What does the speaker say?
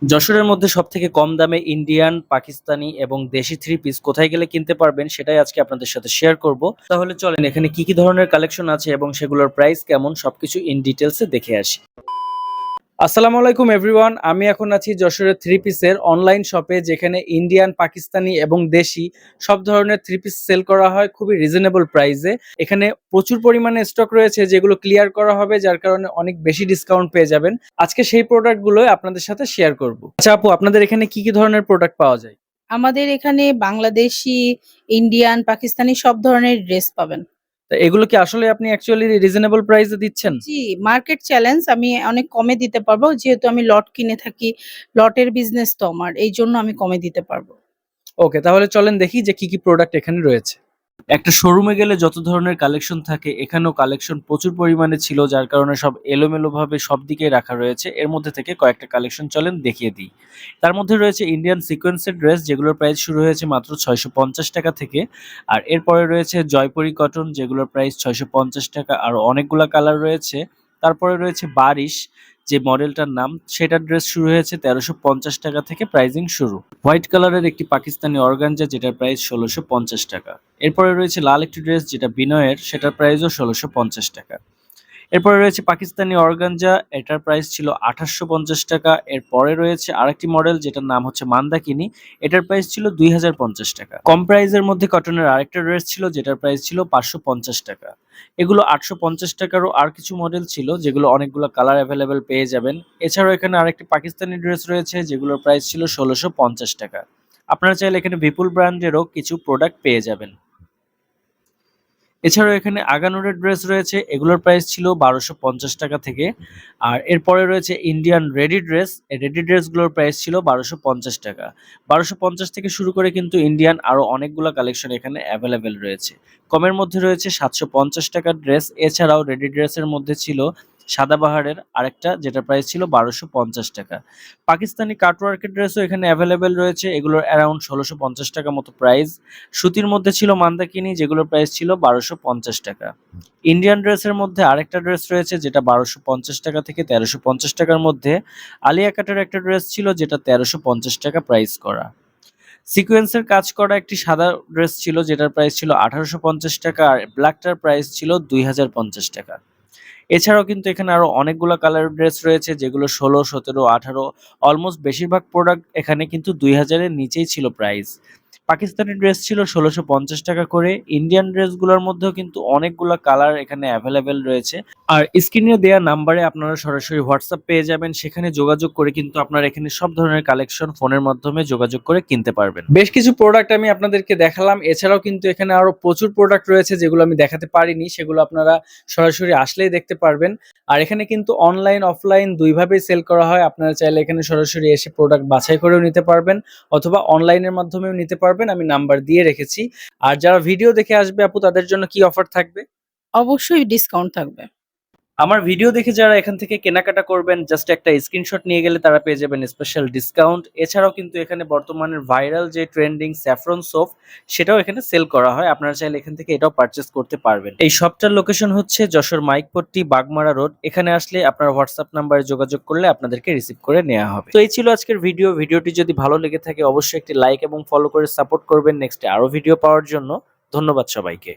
যশোরের মধ্যে সবথেকে কম দামে ইন্ডিয়ান, পাকিস্তানি এবং দেশি থ্রি পিস কোথায় গেলে কিনতে পারবেন সেটাই আজকে আপনাদের সাথে শেয়ার করব। তাহলে চলেন এখানে কি কি ধরনের কালেকশন আছে এবং সেগুলোর প্রাইস কেমন সবকিছু ইন ডিটেলসে দেখে আসি। আসসালামু আলাইকুম এভরিওয়ান, আমি এখন আছি যশোরের থ্রি পিসের অনলাইন শপে, যেখানে ইন্ডিয়ান, পাকিস্তানি এবং দেশি সব ধরনের থ্রি পিস সেল করা হয় খুবই রিজনেবল প্রাইসে। এখানে প্রচুর পরিমাণে স্টক রয়েছে যেগুলো ক্লিয়ার করা হবে, যার কারণে অনেক বেশি ডিসকাউন্ট পেয়ে যাবেন। আজকে সেই প্রোডাক্টগুলো আপনাদের সাথে শেয়ার করব। আচ্ছা আপু, আপনাদের এখানে কি কি ধরনের প্রোডাক্ট পাওয়া যায়? আমাদের এখানে বাংলাদেশি, ইন্ডিয়ান, পাকিস্তানি সব ধরনের ড্রেস পাবেন। তা এগুলো কি আসলে আপনি অ্যাকচুয়ালি রিজনেবল প্রাইসে দিচ্ছেন? জি, মার্কেট চ্যালেঞ্জ, আমি অনেক কমে দিতে পারবো যেহেতু আমি লট কিনে থাকি। লটের বিজনেস তো আমার, এইজন্য আমি কমে দিতে পারবো। ওকে, তাহলে চলেন দেখি যে কি কি প্রোডাক্ট এখানে রয়েছে। একটা শোরুমে গেলে যত ধরনের কালেকশন থাকে, এখানেও কালেকশন প্রচুর পরিমাণে ছিল, যার কারণে সব এলোমেলো ভাবে সব দিকে রাখা রয়েছে। এর মধ্যে থেকে কয়েকটা কালেকশন চলেন দেখিয়ে দিই। তার মধ্যে রয়েছে ইন্ডিয়ান সিকোয়েন্সের ড্রেস, যেগুলোর প্রাইস শুরু হয়েছে মাত্র 650 টাকা থেকে। আর এরপরে রয়েছে জয়পুরি কটন, যেগুলোর প্রাইস 650 টাকা, আরো অনেকগুলা কালার রয়েছে। তারপরে রয়েছে বারিশ, যে মডেলটার নাম, সেটার ড্রেস শুরু হয়েছে 1350 টাকা থেকে প্রাইজিং শুরু। হোয়াইট কালারের একটি পাকিস্তানি অর্গানজা, যেটার প্রাইস 1650 টাকা। এরপরে রয়েছে লাল একটি ড্রেস, যেটা বিনয়ের, সেটার প্রাইসও 1650 টাকা। এরপরে রয়েছে পাকিস্তানি অর্গানজা, এটার প্রাইস ছিল 2850 টাকা। এরপরে রয়েছে আরেকটি মডেল, যেটার নাম হচ্ছে মান্দাকিনি, এটার প্রাইস ছিল 2050 টাকা। কম প্রাইসের মধ্যে কটনের আরেকটা ড্রেস ছিল, যেটার প্রাইস ছিল 550 টাকা। এগুলো 850 টাকারও আর কিছু মডেল ছিল, যেগুলো অনেকগুলো কালার অ্যাভেলেবেল পেয়ে যাবেন। এছাড়াও এখানে আরেকটি পাকিস্তানি ড্রেস রয়েছে, যেগুলোর প্রাইস ছিল 1650 টাকা। আপনারা চাইলে এখানে বিপুল ব্র্যান্ডেরও কিছু প্রোডাক্ট পেয়ে যাবেন। এছাড়াও এখানে আগানুরের ড্রেস রয়েছে, এগুলোর প্রাইস ছিল 1250 টাকা থেকে। আর এরপরে রয়েছে ইন্ডিয়ান রেডি ড্রেস, এই রেডি ড্রেসগুলোর প্রাইস ছিল 1250 টাকা। 1250 থেকে শুরু করে কিন্তু ইন্ডিয়ান আরো অনেকগুলো কালেকশন এখানে অ্যাভেলেবেল রয়েছে। কমের মধ্যে রয়েছে 750 টাকার ড্রেস। এছাড়াও রেডি ড্রেসের মধ্যে ছিল সাদাবাহারের আরেকটা, যেটা প্রাইস ছিল 1250 টাকা। পাকিস্তানি কাটওয়ার্কের ড্রেসও এখানে অ্যাভেলেবেল রয়েছে, এগুলোর অ্যারাউন্ড 1650 টাকা মতো প্রাইস। সুতির মধ্যে ছিল মান্দাকিনি, যেগুলোর প্রাইস ছিল 1250 টাকা। ইন্ডিয়ান ড্রেসের মধ্যে আরেকটা ড্রেস রয়েছে, যেটা 1250 টাকা থেকে 1350 টাকার মধ্যে। আলিয়া কাটের একটা ড্রেস ছিল, যেটা 1350 টাকা প্রাইস করা। সিকোয়েন্সের কাজ করা একটি সাদা ড্রেস ছিল, যেটার প্রাইস ছিল 1850 টাকা, আর ব্ল্যাকটার প্রাইস ছিল 2050 টাকা। এছাড়াও কিন্তু এখানে আরো অনেকগুলো কালার ড্রেস রয়েছে, যেগুলো 16, 17, 18, অলমোস্ট বেশিরভাগ প্রোডাক্ট এখানে কিন্তু 2000-এর নিচেই ছিল প্রাইস। পাকিস্তানি ড্রেস ছিল 1650 টাকা করে। ইন্ডিয়ান ড্রেসগুলোর মধ্যেও কিন্তু অনেকগুলো কালার এখানে অ্যাভেলেবেল রয়েছে। আর স্ক্রিনে দেওয়া নাম্বারে আপনারা সরাসরি হোয়াটসঅ্যাপ পেয়ে যাবেন, সেখানে যোগাযোগ করে কিন্তু আপনারা এখানে সব ধরনের কালেকশন ফোনের মাধ্যমে যোগাযোগ করে কিনতে পারবেন। বেশ কিছু প্রোডাক্ট আমি আপনাদেরকে দেখালাম, এছাড়াও কিন্তু এখানে আরো প্রচুর প্রোডাক্ট রয়েছে যেগুলো আমি দেখাতে পারিনি, সেগুলো আপনারা সরাসরি আসলেই দেখতে পারবেন। আর এখানে কিন্তু অনলাইন অফলাইন দুইভাবেই সেল করা হয়, আপনারা চাইলে এখানে সরাসরি এসে প্রোডাক্ট বাছাই করেও নিতে পারবেন, অথবা অনলাইনের মাধ্যমেও নিতে পারবেন, আমি নাম্বার দিয়ে রেখেছি। আর যারা ভিডিও দেখে আসবে আপু, তাদের জন্য কি অফার থাকবে? অবশ্যই ডিসকাউন্ট থাকবে। আমার ভিডিও দেখে যারা এখান থেকে কেনাকাটা করবেন, জাস্ট একটা স্ক্রিনশট নিয়ে গেলে তারা পেয়ে যাবেন স্পেশাল ডিসকাউন্ট। এছাড়াও কিন্তু এখানে বর্তমানের ভাইরাল যে ট্রেন্ডিং স্যাফরন সোপ, সেটাও এখানে সেল করা হয়, আপনারা চাইলে এখান থেকে এটাও পারচেস করতে পারবেন। এই শপটার লোকেশন হচ্ছে যশোর মাইকপট্টি বাগমারা রোড। এখানে আসলে আপনার হোয়াটসঅ্যাপ নাম্বারে যোগাযোগ করলে আপনাদেরকে রিসিভ করে নেওয়া হবে। তো এই ছিল আজকের ভিডিও। ভিডিওটি যদি ভালো লেগে থাকে অবশ্যই একটি লাইক এবং ফলো করে সাপোর্ট করবেন নেক্সটে আরো ভিডিও পাওয়ার জন্য। ধন্যবাদ সবাইকে।